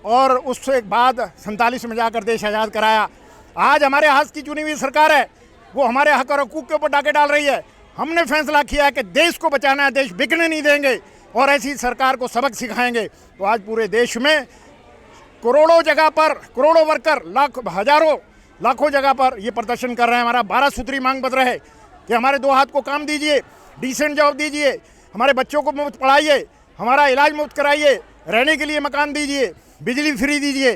और उससे बाद 47 में जाकर देश आज़ाद कराया। आज हमारे हाथ की चुनी हुई सरकार है, वो हमारे हक और हकूक़ के ऊपर डाके डाल रही है। हमने फैसला किया है कि देश को बचाना है, देश बिकने नहीं देंगे और ऐसी सरकार को सबक सिखाएंगे। तो आज पूरे देश में करोड़ों जगह पर करोड़ों वर्कर हजारों लाखों जगह पर ये प्रदर्शन कर रहे हैं। हमारा 12 सूत्री मांग पत्र है कि हमारे 2 हाथ को काम दीजिए, डिसेंट जॉब दीजिए, हमारे बच्चों को मुफ्त पढ़ाइए, हमारा इलाज मुफ्त कराइए, रहने के लिए मकान दीजिए, बिजली फ्री दीजिए,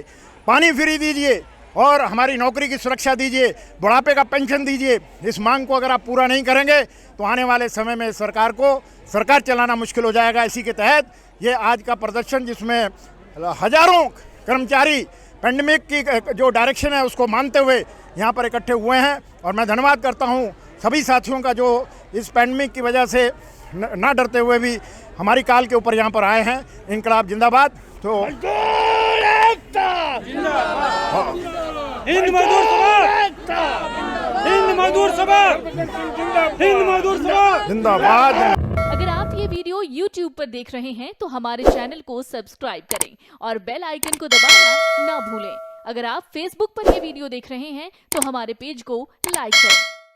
पानी फ्री दीजिए और हमारी नौकरी की सुरक्षा दीजिए, बुढ़ापे का पेंशन दीजिए। इस मांग को अगर आप पूरा नहीं करेंगे तो आने वाले समय में सरकार चलाना मुश्किल हो जाएगा। इसी के तहत ये आज का प्रदर्शन, जिसमें हजारों कर्मचारी पेंडेमिक की जो डायरेक्शन है उसको मानते हुए यहाँ पर इकट्ठे हुए हैं। और मैं धन्यवाद करता हूँ सभी साथियों का जो इस पेंडेमिक की वजह से ना डरते हुए भी हमारी काल के ऊपर यहाँ पर आए हैं। इनकलाब जिंदाबाद। तो हिंद मजदूर सभा, हिंद मजदूर सभा, हिंद मजदूर सभा जिंदाबाद। अगर आप ये वीडियो YouTube पर देख रहे हैं तो हमारे चैनल को सब्सक्राइब करें और बेल आइकन को दबाना ना भूलें। अगर आप Facebook पर ये वीडियो देख रहे हैं तो हमारे पेज को लाइक करें।